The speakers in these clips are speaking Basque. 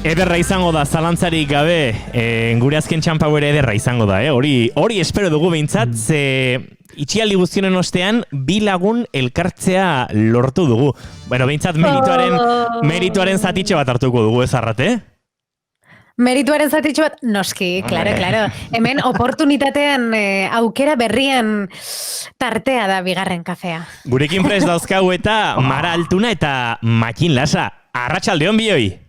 Ederra izango da, zalantzarik gabe, gure azken txampa ere ederra izango da, hori espero dugu behintzat, ze itxialdi guztionen ostean, bi lagun elkartzea lortu dugu. Bueno, behintzat merituaren zatitxe bat hartuko dugu ez Arrate? Merituaren zatitxo bat, noski, claro. Hemen oportunitatean aukera berrien tartea da bigarren kafea. Gurekin prest dauzkau eta Mara Altuna eta Matxin Lasa. Arratsaldeon bioi!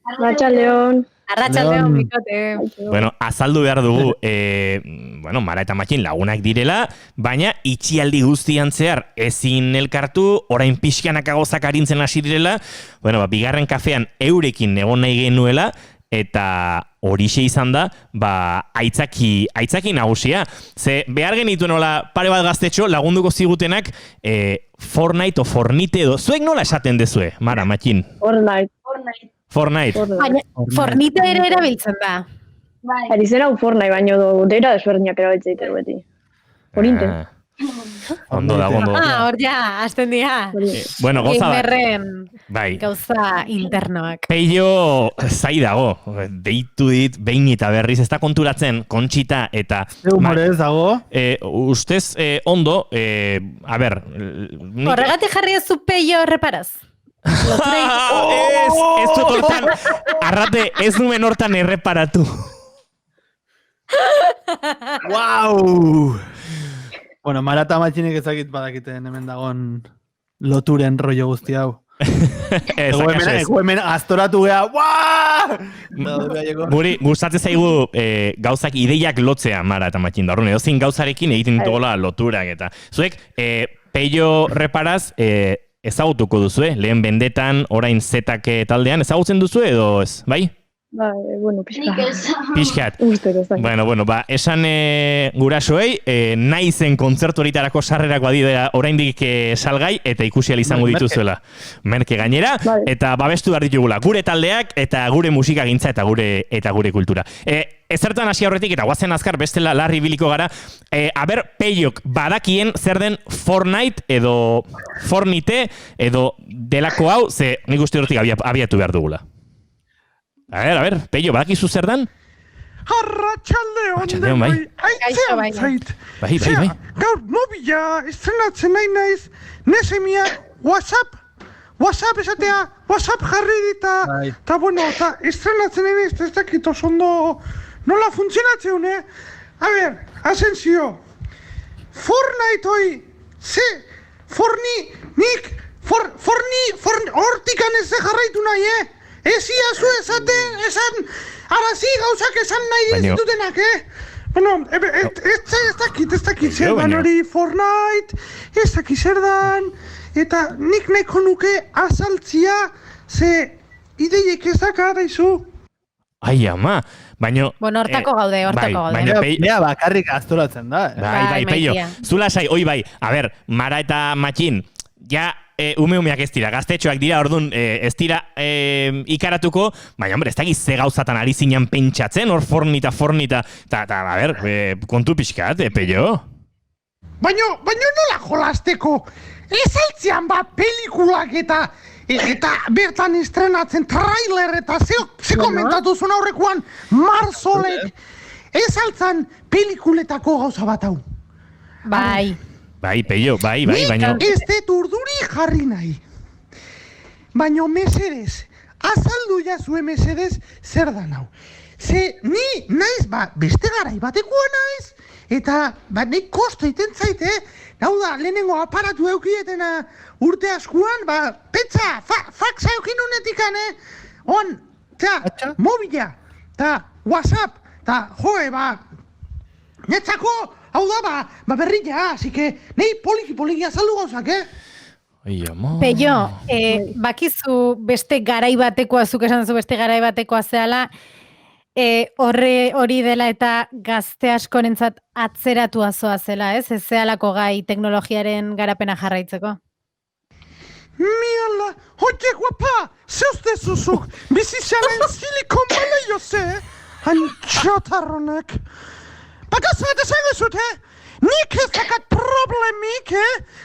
Arratsaldeon, bikote. Bueno, azaldu behar dugu, Mara eta Matxin lagunak direla, baina itxialdi guztian zehar ezin elkartu, orain pixkanak agozak arintzen hasi direla, bigarren kafean eurekin egon nahi genuela, eta horixe izan da, aitzaki nagusia. Ze behar genituen nola pare bat gaztetxo lagunduko zigutenak Fortnite o Fornite edo. Zuek nola esaten dezue, Mara, Matxin? Fortnite. Baina, Fornite ere erabiltzen da. Ari zen hau Fortnite, baina deira desberdinak erabiltzen ditu beti. Forinte. Ondo da. Hor ja, hasten dira. Bueno, goza da. Gauza internoak. Peio zai dago, deitu dit behin eta berriz, ez da konturatzen Kontxita eta... Humorez dago? Ustez, ondo, Horregatik jarri ez zu Peio erreparaz. Ez dut hortan, Arrate, ez nuen hortan erreparatu. Wow! Bueno, Mara eta Matxinek ezakit badakiten hemen dagon loturen rollo guzti hau. Ego hemen astoratu geha, Guri gustatzen zaigu gauzak ideiak lotzea Mara eta Matxin da. Edozein gauzarekin egiten ditugola loturak eta. Zuek, Peio reparaz ezagutuko duzue, lehen bendetan, orain zetak taldean, ezagutzen duzue edo ez, bai? Pixkat. Bueno, esan gurasoei, naizen kontzertu horitarako sarrerak badidea oraindik salgai eta ikusi izango dituzuela. Merke gainera, eta babestu behar ditugula. Gure taldeak eta gure musikagintza eta gure kultura. Ezertan hasi aurretik eta guazen azkar bestela larri biliko gara, Peiok badakien zer den Fortnite edo Fornite edo delako hau, ze nik uste horretik abiatu behar dugula. A ver, Peio, badakizu zer dan? Arratxaldeon, aitzean zait. Bai. Gaur mobila estrenatzen nahi naiz, nesemiak WhatsApp esatea, WhatsApp jarri dita, eta estrenatzen nahi naiz, ez dakit oso ondo nola funtzionatzen, A ber, Asensio, Fortnite hoi, hortikan ez jarraitu nahi, Ez iazu esan, arazi gauzak esan nahi ditutenak, Bueno, ez dakit zer dan hori Fortnite, ez dakit zer dan, eta nik nahiko nuke azaltzia, ze ideiek ez dakar daizu. Ai, ama, baina... Bueno, hortako gaude. Bea bakarrik astoratzen da. Bai, Peio, zula sai, oi bai, a ber, Mara eta Matxin, ja... Umeak ez dira, gaztetxoak dira, orduan ez dira ikaratuko, baina, hombre, ez dakiz ze gauzatan ari zinean pentsatzen, hor Fornita, eta, a ber, kontu pixkat, Peio? Baina nola jolasteko, ez altzean pelikulak eta bertan estrenatzen trailer eta ze komentatu zuen aurrekoan Marsolek, ez altzan pelikuletako gauza bat hau. Bai, Peio, bai, baina... Nik ez dut urduri jarri nahi. Baina mesedez, azaldu jazue mesedez zer da hau. Ze ni naiz beste garai batekoa naiz, eta nik kosto iten zaite, hau da, lehenengo aparatu eukietena urte askuan, petza, faxa eukin unetikan, mobila, eta WhatsApp, eta netzako, hau da, berria, así que, nahi poliki azaldu gauzak, Peio, bakizu beste garai batekoa, zuk esan zu beste garai batekoa zehala, hori dela eta gazte askorentzat atzeratua zoazela, ez? Ez zehalako gai teknologiaren garapena jarraitzeko? Miala, oie guapa, zeuzte zuzuk, bizitzaren Silicon Valley ze, antxotarronek. Bakaz bat esan ezut, nik ez dakat problemik,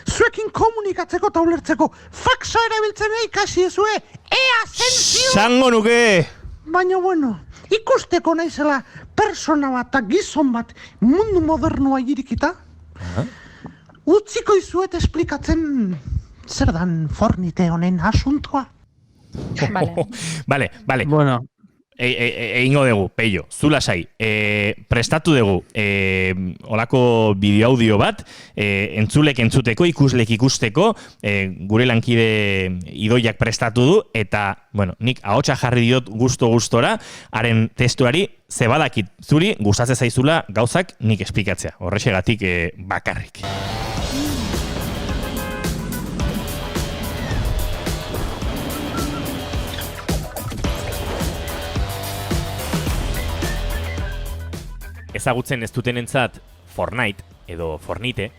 zuekin komunikatzeko eta ulertzeko. Faxa erabiltzen ikasi ezue, Asensio! Sango nuke! baina bueno, ikusteko naizela persona bat eta gizon bat mundu modernoa irikita, utziko izuet esplikatzen zer dan Fornite honen asuntoa. Vale. Vale. Bueno, Egingo dugu, Peio, zula sai. Prestatu dugu olako bideo-audio bat, entzulek entzuteko, ikuslek ikusteko, gure lankide Idoiak prestatu du, eta, bueno, nik ahotsa jarri diot gustora, haren testuari, ze badakit zuri, gustatzen zaizula gauzak nik esplikatzea. Horrexegatik bakarrik. Ezagutzen ez dutenentzat Fortnite edo Fornite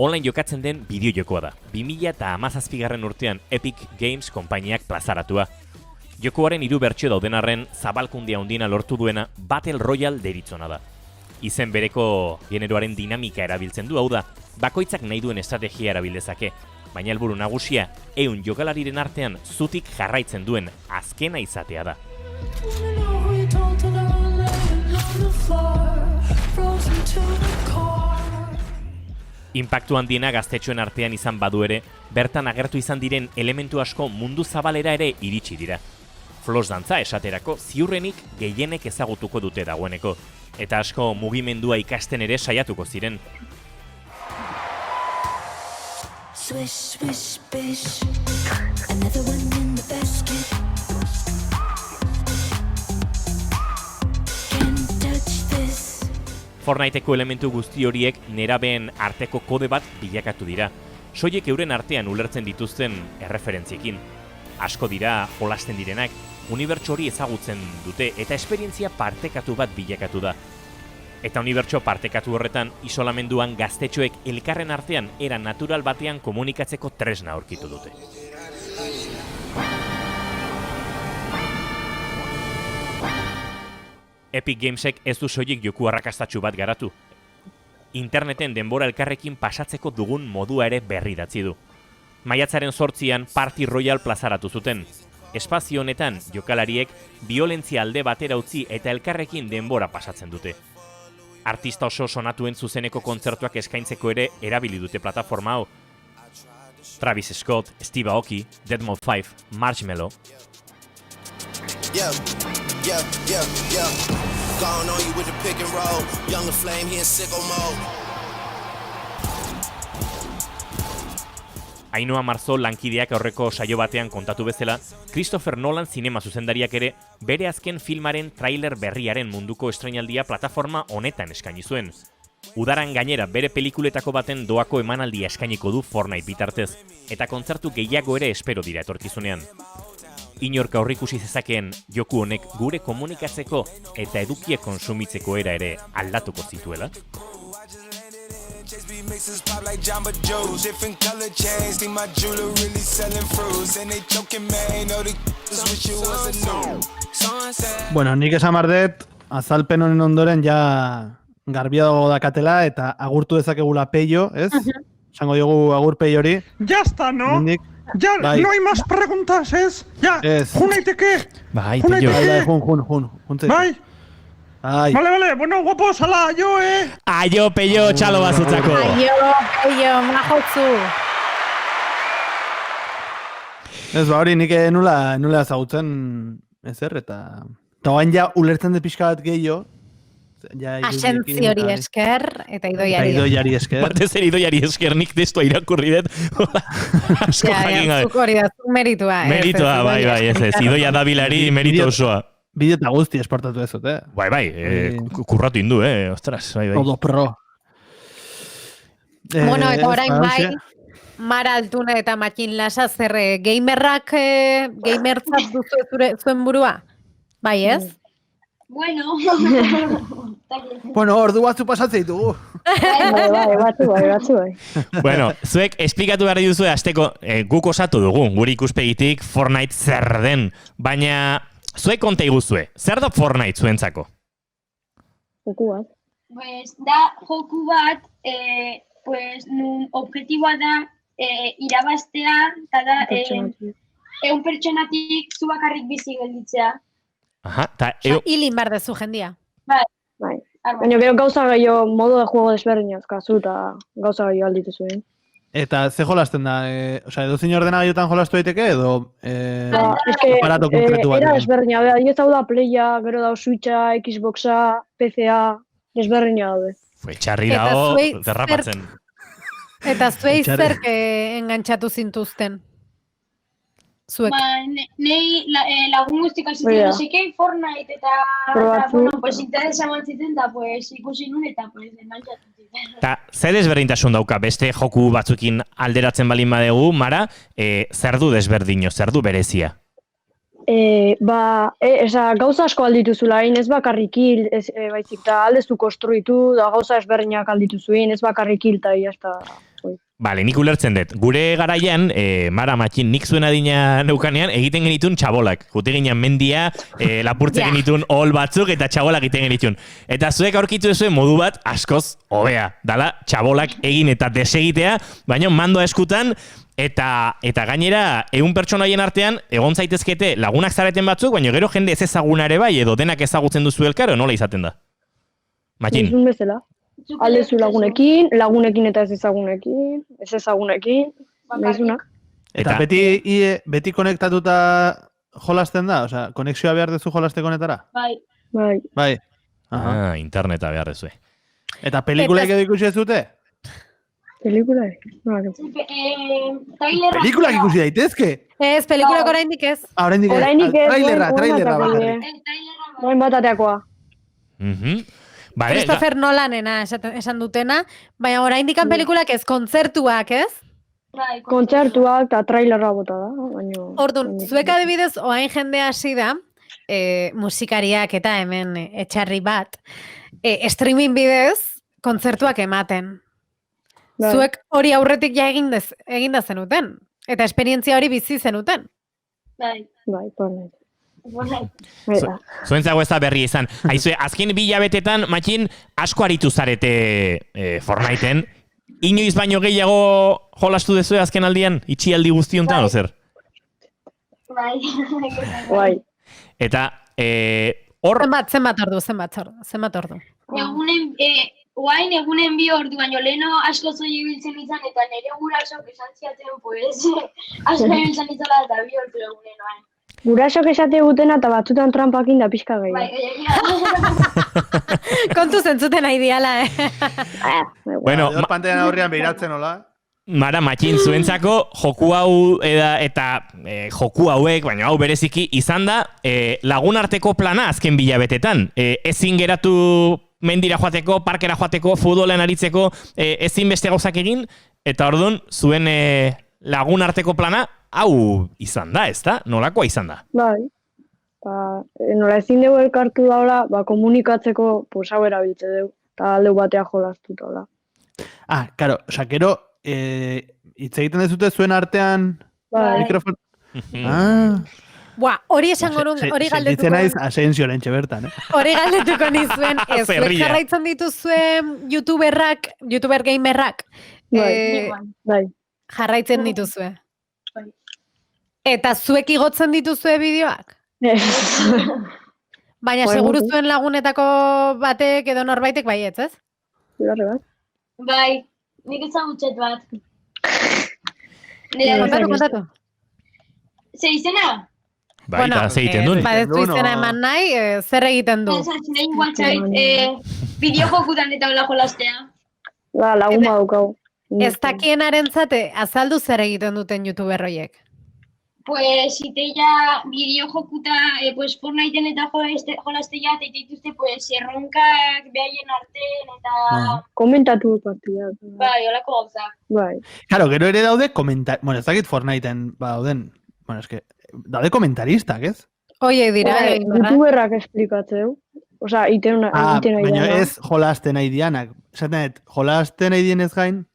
online jokatzen den bideo-jokoa da. 2017 urtean Epic Games konpainiak plazaratua. Jokoaren 3 bertsio dauden arren zabalkundia handiena lortu duena Battle Royale deritzona da. Izen bereko generoaren dinamika erabiltzen du, hau da, bakoitzak nahi duen estrategia erabil dezake, baina helburu nagusia 100 jokalariren artean zutik jarraitzen duen azkena izatea da. Inpaktu handiena gaztetxoen artean izan badu ere, bertan agertu izan diren elementu asko mundu zabalera ere iritsi dira. Flash dantza esaterako ziurrenik gehienek ezagutuko dute dagoeneko, eta asko mugimendua ikasten ere saiatuko ziren. Swish, swish, bish. Another one in the basket. Fortniteko elementu guzti horiek nerabeen arteko kode bat bilakatu dira. Soiek euren artean ulertzen dituzten erreferentziekin. Asko dira jolasten direnak, unibertso hori ezagutzen dute eta esperientzia partekatu bat bilakatu da. Eta unibertso partekatu horretan isolamenduan gaztetxoek elkarren artean era natural batean komunikatzeko tresna aurkitu dute. Epic Gamesek ez du soilik joku arrakastatsu bat garatu. Interneten denbora elkarrekin pasatzeko dugun modua ere berridatzi du. Maiatzaren 8an Party Royale plazaratu zuten. Espazio honetan jokalariek biolentzia alde batera utzi eta elkarrekin denbora pasatzen dute. Artista oso sonatuen zuzeneko kontzertuak eskaintzeko ere erabili dute plataforma hau. Travis Scott, Steve Aoki, Deadmau5, Marshmello. Gone on you with the pick and roll. Younger flame here in sicko mode. Ainhoa Marzo lankideak aurreko saio batean kontatu bezala, Christopher Nolan zinema zuzendariak ere bere azken filmaren trailer berriaren munduko estrainaldia plataforma honetan eskaini zuen. Udaran gainera bere pelikuletako baten doako emanaldia eskainiko du Fortnite bitartez, eta kontzertu gehiago ere espero dira etorkizunean. Inork aurrikusi zezakeen joku honek gure komunikatzeko eta edukiek konsumitzeko era ere aldatuko zituela? Bueno, nik esan bardet, azalpen honen ondoren ja garbia dago dakatela eta agurtu dezakegula Peio, ez? Esango diogu agur Peiori. Ya está, ¿no? Ya, bai. No hay más preguntas, ¿es? Ya, junaiteke. Bai, Peio. Jun. Bai. Ai. Vale, bueno, guapos, ala, aio, Aio, Peio, txalo bazutzako. Aio, Peio, majotzu. Ez, hori nik nula ezagutzen ezer, eta hain ja ulertzen de pixka bat gehiago. Asentzi hori esker, eta Idoiari esker. Batez ere Idoiari esker, nik testua irakurri dut. Asko jakin gabe. Zuk hori da, zuk meritua. Meritua, bai, ez. Idoia Dabilari merito osoa. Bideo eta guzti esportatu ez dut, Bai, kurratu indu, ostras, bai. Todo pro. Bueno, eta orain bai, Mara Altuna eta Makin Lasa zer gamerrak, gamertzat duzu zuen burua? Bai, ez? Bueno, ordu batzu pasatzen ditugu. Batzu. Bueno, zuek esplikatu behar dituzue azteko guk osatu dugu, gure ikuspegitik Fortnite zer den, baina zuek konta iguzue, zer da Fortnite zuentzako? Joku bat. Pues da joku bat, nun objetiboa da irabaztea, eta da 100 pertsonatik zu bakarrik bizi gelditzea. Aha, ta... Hilin bar dezu jendia. Bai. Baina gero gauza gehiago, modo de juego desberdinaz kasu, eta gauza gehiago alditu zuen. Eta ze jolasten da? Osea, edo zein ordenagailutan jolastu daiteke edo aparato konkretu bat? Era desberdina, ez hau da Playa, gero da Switcha, Xboxa, PCA, desberdina daude. Txarri dago, derrapatzen. Eta zuei zerk engantzatu zintuzten? Zuek. Nei lagun guztik azitzen hasike Fortnite eta bueno, pues interesa mantziten da, pues ikusi nun eta pues engantzatu ziten. Ta zer desberdintasun dauka beste joku batzukin alderatzen balin badegu, Mara, zer du desberdino, zer du berezia? Gauza asko aldituzula, ez bakarrik hil, baizik da aldezu konstruitu, da gauza ezberdinak aldituzuen, ez bakarrik hil, eta jazta. Bale, nik ulertzen dut. Gure garaian, Mara Matxin, nik zuen adina neukanean, egiten genitun txabolak. Jute ginen mendia, lapurtzen genitun hol batzuk, eta txabolak egiten genitun. Eta zuek aurkitu zuen modu bat askoz hobea. Dala, txabolak egin eta desegitea, baina mandoa eskutan, eta gainera, 100 pertsona hoien artean, egon zaitezkete lagunak zareten batzuk, baina gero jende ez ezagunare bai, edo denak ezagutzen duzu elkaro, nola izaten da? Matxin? Izun bezala. Aldezu lagunekin eta ez ezagunekin, nahizuna. Eta beti konektatuta jolasten da? Osea, konexioa behar duzu jolasteko honetara? Bai. Interneta behar duzu. Eta pelikulaik edo ikusi ez dute? Pelikulak? Pelikulak ikusi daitezke? Ez, pelikulak oraindik ez. Oraindik ez. Trailerra bakarrik. Orain bat ateakoa. Vale, Christopher Nolanena esan dutena, baina oraindik pelikulak ez, kontzertuak ez? Kontzertuak eta trailerra bota da. Orduan, zuek adibidez, oain jende hasi da, musikariak eta hemen etxarri bat, streaming bidez, kontzertuak ematen. Zuek hori aurretik ja eginda zenuten, eta esperientzia hori bizi zenuten. Bai, pornet. Zuentzago ez da berri izan. Aizue, azken 2 hilabetetan, Matxin, asko aritu zarete Fortniteen. Inoiz baino gehiago jolastu dezue azken aldian? Itxialdi guztiontan, ozer? Bai. Eta, hor... Zenbat ordu? Egunen 2 ordu, baino leheno asko zoi ibiltzen izan, eta nire gurasok esan ziaten, pues, asko ibiltzen izala eta 2 ordu egunen oain. Gurasok esate gutena eta batzutan trampakin da pixka gehiago. Kontu zentzuten aidiala, Bueno, pantean aurrean behiratzen, hola? Mara, Matxin, zuentzako joku hau eta joku hauek, baina hau bereziki, izan da lagunarteko plana azken 2 hilabetetan. Ezin geratu mendira joateko, parkera joateko, futbolean aritzeko, ezin beste gauzak egin, eta orduan, zuen lagunarteko plana hau izan da, ez da? Nolakoa izan da? Bai. Nola ezin dugu elkartu daula, komunikatzeko hau erabiltze dugu, eta aldeu batea jolastu daula. Karo, sakero, hitz egiten dezute zuen artean mikrofon... Hori esango nun, hori galdetuko. Sentitzen naiz Asensio lentxe bertan, Hori galdetuko nizuen, ez jarraitzen dituzuen YouTuber gamerrak. Bai. Jarraitzen dituzue. Eta zuek igotzen dituzue bideoak? Baina seguru zuen lagunetako batek edo norbaitek baietz, ez? Bai, nik ezagutxet bat. Kontatu. Zer izena? Bai, eta zer egiten duen. Badezu izena eman nahi, zer egiten du? Zatzen WhatsApp, bideojokutan eta hola jolastea. Lagun badukau. Ez dakienaren zate, azaldu zer egiten duten YouTuber horiek? Pues, iteia bideojokuta, pues, Fortniteen eta jolastea, eta dituzte, pues, erronkak behaien arten, eta... Komentatu partida. Bai, holako gauzak. Bai. Claro, gero ere daude bueno, ez dakit Fortniteen dauden, bueno, eske, daude komentaristak, ez? Oie dira, YouTuberrak esplikatzeu. Osa, iten nahi baina ez jolasten nahi dianak. Zaten, jolasten nahi dienez gain?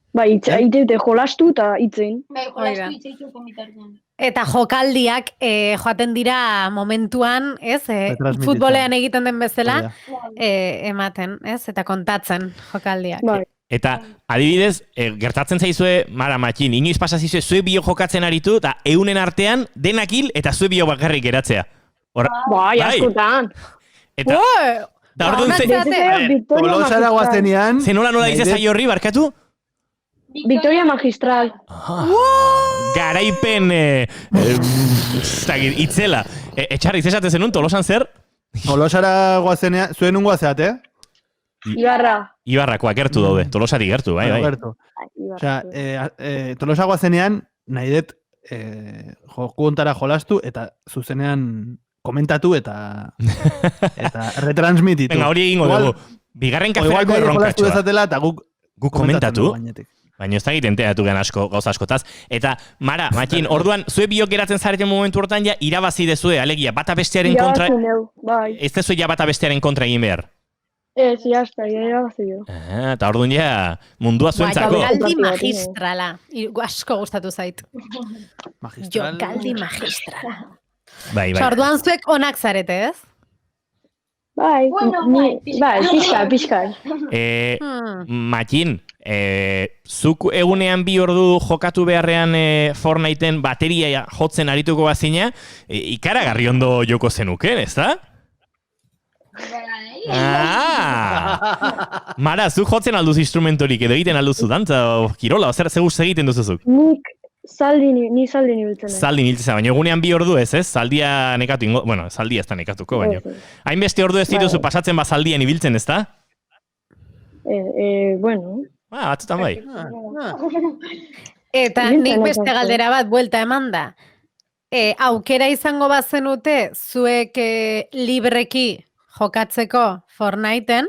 Bai, ite jolastu eta itzen. Bai, jolastu itzeitu komitartzen. Eta jokaldiak joaten dira momentuan, ez? Futbolean egiten den bezala, ematen, ez? Eta kontatzen jokaldiak. Bai. Eta, adibidez, gertatzen zaizue, Mara Matxin, inoiz pasazizue, zue bio jokatzen aritu, eta eunen artean denak hil eta zue bio bakarrik geratzea. Bai, askotan. Eta orduan Tolosara guazenean... nola dize saio horri, barkatu? Victoria Magistral. Garaipen itzela. Etxarri, zesate zenun, Tolosan zer? Tolosara guazenean, zuen un guazeat, Ibarrakoak gertu daude, Tolosari gertu, bai. Gertu. Osea, Tolosa guazenean, nahi dut, joku ontara jolastu, eta zuzenean komentatu eta retransmititu. Venga, hori egingo dugu. Bigarren kaferako erronkatxoa. Ezatela, eta guk komentatu? Baina ez da egiten teatu gen gauza askotaz. Eta, Mara, Matxin, orduan, zue biok geratzen zareten momentu hortan ja irabazi dezue, alegia, bata bestearen kontra... Ez dezue ja bata bestearen kontra egin behar? Ez, jazta, irabazi jo. Eta orduan ja mundua zuentzako. Jokaldi magistrala. Asko gustatu zait. Jokaldi magistrala. Bai. Orduan zuek onak zarete, ez? Bai, pixkal. Matxin, zuk egunean 2 ordu jokatu beharrean Fortniteen bateria jotzen arituko bazina, ikaragarri ondo joko zenuken, ez da? Mara, zuk jotzen alduz instrumentorik edo egiten alduzu dantza o kirola, zer seguz egiten duzuzuk? Ni zaldin ibiltzen. Zaldin hiltzen, baina egunean 2 ordu ez, zaldia nekatu ingo, bueno, zaldia ez da nekatuko, baina. Hainbeste ordu ez dituzu pasatzen zaldian ibiltzen, ez da? Bueno. Batzutan bai. Eta nik beste galdera bat buelta eman da. Aukera izango bazenute zuek libreki jokatzeko Fortniten,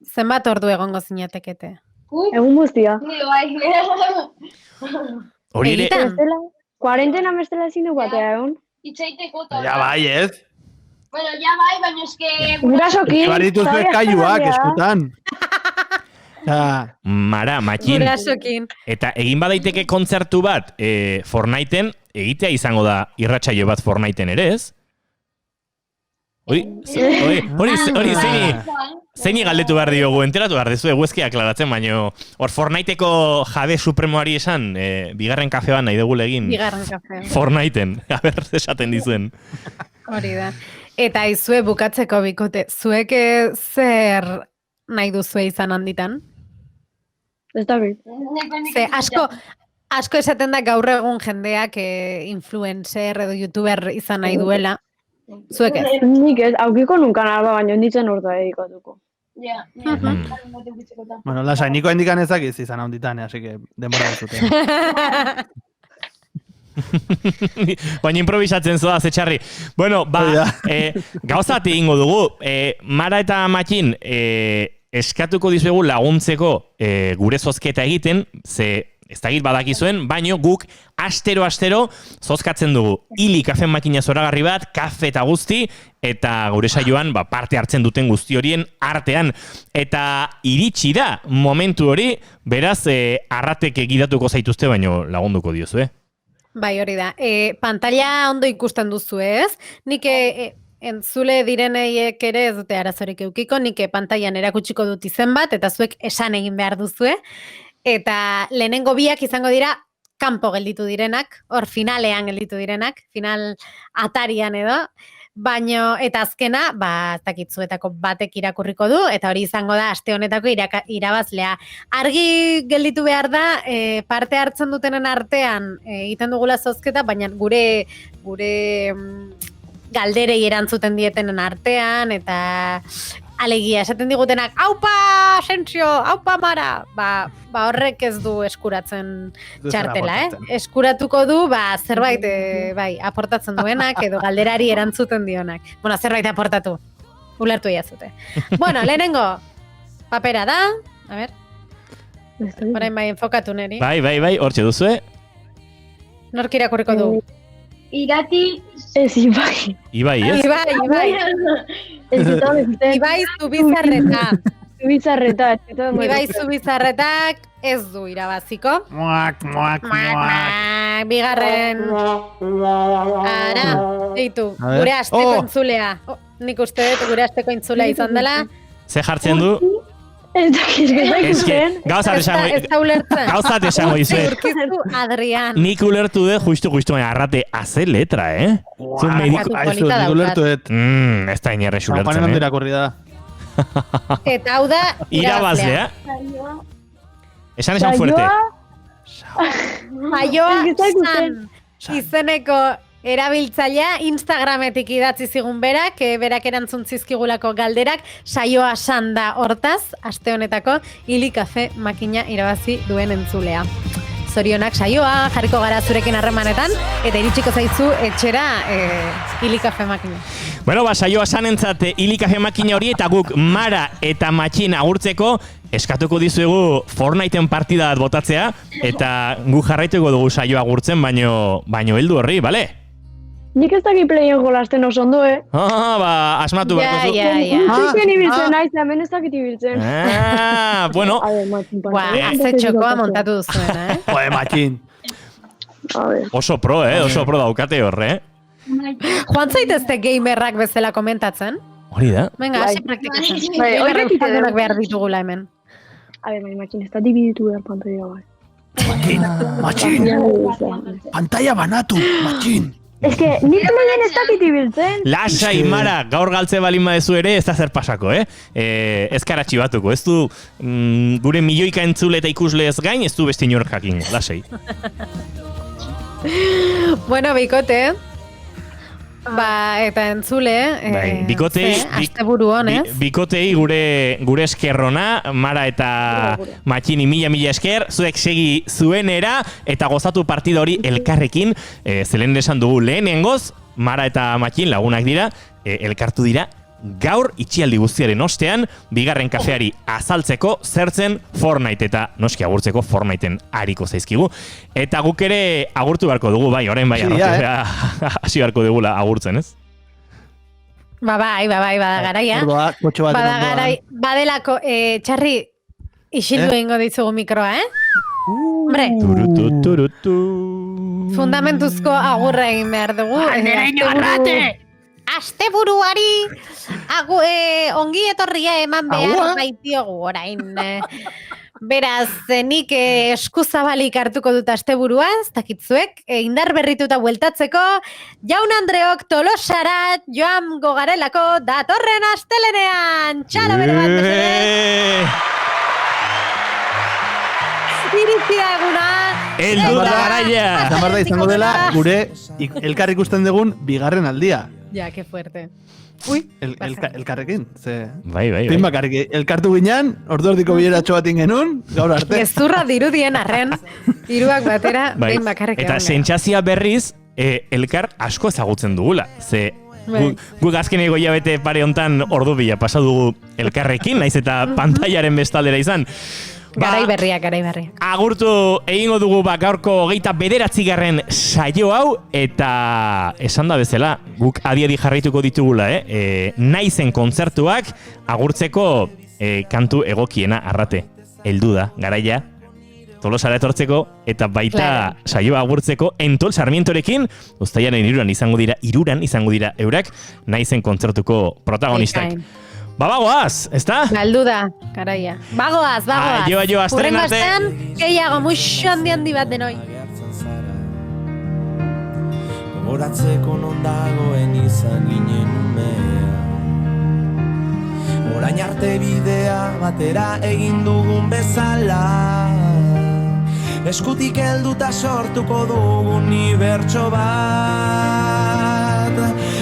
zenbat ordu egongo zinatekete? Egun guztia. Hori ere... Kuarentena bestela ezin dugu batea egon. Itxaiteko Ja bai, ez? Bueno, ja bai, baina eske... Gurasokin. Barituzue kaiuak, eskutan. Mara, Matxin. Gurasokin. Eta egin badaiteke kontzertu bat Fortniten, egitea izango da irratsaio bat Fortniten ere, ez? Hori zeini galdetu behar diogu, enteratu behar dezu eguzki aklaratzen, baino hor Fortniteko jabe supremoari esan, bigarren kafe bat nahi dugu egin. Bigarren kafe. Fortniten, haber esaten dizuen. Hori da. Eta izue bukatzeko bikote, zuek zer nahi duzue izan handitan? Ez da bit. Ze, asko esaten da gaur egun jendeak influencer edo youtuber izan nahi duela. Zuek ez? Nik ez, aukiko nunkan alba baino ditzen urta edikatuko. Ja, Bueno, lasai, niko hendikan ezak izan handitan, así que denbora duzuten. Baina improvisatzen zoaz, etxarri. Bueno, gauzat egingo dugu. Mara eta Matxin, eskatuko dizuegu laguntzeko gure zozketa egiten, ze ez dakit badakizuen, baino guk astero zozkatzen dugu. Ili kafe makina zoragarri bat, kafe eta guzti, eta gure saioan parte hartzen duten guzti horien artean. Eta iritsi da momentu hori, beraz, arratek egidatuko zaituzte, baino lagunduko diozu, Bai, hori da. Pantalla ondo ikusten duzu, ez? Nik entzule direneiek ere ez dute arazorik eukiko, nik pantailan erakutsiko dut izen bat, eta zuek esan egin behar duzue. Eta lehenengo biak izango dira kanpo gelditu direnak, hor finalean gelditu direnak, final atarian edo, baino eta azkena, ez dakitzuetako batek irakurriko du, eta hori izango da aste honetako irabazlea. Argi gelditu behar da, parte hartzen dutenen artean egiten dugula zozketa, baina gure galderei erantzuten dietenen artean, eta alegia, esaten digutenak, aupa, Sensio, aupa, Mara, horrek ez du eskuratzen txartela, Eskuratuko du, zerbait, aportatzen duenak, edo galderari erantzuten dionak. Bueno, zerbait aportatu, ulertu iazute. Bueno, lehenengo, papera da, a ver, orain bai enfokatu neri. Bai, hortxe duzue. Nork irakurriko du? Irati... Ez, Ibai. Ibai, ez? Ibai Zubizarreta. Ibai Zubizarretak ez du irabaziko. Bigarren. Ara, eitu, gure asteko entzulea. Nik uste dut gure asteko entzulea izan dela. Ze jartzen du? Ez da ikusten. Gauzat esango dizuet. Urkizu Adrián. Nik ulertu dut, justu, baina arrate, haze letra, Zun mediku... Aizu, nik ulertu dut. Ez da inerrex ulertzen, Panen ondira korri da. Eta hau da irabazlea. Esan fuerte. Saioa san izeneko erabiltzailea Instagrametik idatzi zigun berak erantzun zizkigulako galderak, saioa san da hortaz, aste honetako Ili Kafe makina irabazi duen entzulea. Zorionak saioa, jarriko gara zurekin harremanetan, eta iritsiko zaizu etxera Ili Kafe makina. Bueno, saioa sanentzat Ili Kafe makina hori, eta guk Mara eta Matxin agurtzeko, eskatuko dizuegu Fortniteen partida bat botatzea, eta gu jarraituko dugu saioa agurtzen, baino heldu horri, bale? Nik ez dakit playen jolasten oso ondo, asmatu beharko zu. Zitzen ibiltzen naiz, hemen ez dakit ibiltzen. Bueno. Azte txokoa montatu duzuen, Joder, Matxin. Oso pro, oso pro daukate horre, Joan zaitezte gamerrak bezala komentatzen? Hori da. Venga, hasi praktikatzen. Gamerrak euskaldunak behar ditugula hemen. Matxin, ez da dibiditu behar pantalla bat. Matxin, pantalla banatu, Matxin. Ez que, nik hemen ez dakit ibiltzen. Lasai, Mara, gaur galtze balin badezu ere, ez da zer pasako, Ez karatxi batuko, ez du gure milioika entzule eta ikusle ez gain, ez du beste inork jakin, lasai. Bueno, bikote, eta entzule, asteburu honez. Bikotei gure eskerrona, Mara eta Matxini mila esker, zuek segi zuenera, eta gozatu partida hori elkarrekin, zelen esan dugu lehenengoz, Mara eta Matxin lagunak dira, elkartu dira, gaur itxialdi guztiaren ostean, bigarren kafeari azaltzeko zertzen Fortnite eta noski agurtzeko Fortniteen ariko zaizkigu. Eta guk ere agurtu beharko dugu, bai, orain bai, hasi beharko dugula agurtzen, ez? Bai, bada garaia. Badelako, txarri, isildu egingo ditzugu mikroa, Hombre, fundamentuzko agurra egin behar dugu. Asteburuari ongi etorria eman behar baitiogu orain. Beraz, nik eskuzabalik hartuko dut asteburua, ez dakitzuek, indar berrituta bueltatzeko, Jaun Andreok Tolosarat joan gogarelako datorren astelenean. Txalo bero bat bezala. Iritzia eguna. Eldu da garaia. Zamarda izango dela gure elkar ikusten dugun bigarren aldia. Ja, que fuerte. Elkarrekin, ze... Bai. Bakarrik, elkartu ginean, ordordiko bileratxo bat ingenun, gaur arte. Gezurra dirudien arren, hiruak batera, behin bakarrik. Eta sentsazioa berriz, elkar asko ezagutzen dugula. Ze, guk azkeneko hilabete pare hontan ordu bila pasa dugu elkarrekin, naiz eta pantailaren bestaldera izan. Garai berriak. Agurtu egingo dugu gaurko 29. saio hau, eta esan da bezala, guk adi jarraituko ditugula, naizen kontzertuak agurtzeko kantu egokiena arrate. Heldu da, garaia, Tolosara etortzeko, eta baita saioa agurtzeko Entol Sarmientorekin, uztailaren iruran izango dira eurak, naizen kontzertuko protagonistak. Bagoaz, ezta? Galdu da, karaia. Bagoaz. Aio, asteren arte. Urrengo astean, gehiago, muixo handi bat denoi. Goratzeko non dagoen izan ginen umea. Orain arte bidea batera egin dugun bezala. Eskutik helduta sortuko dugun unibertso bat.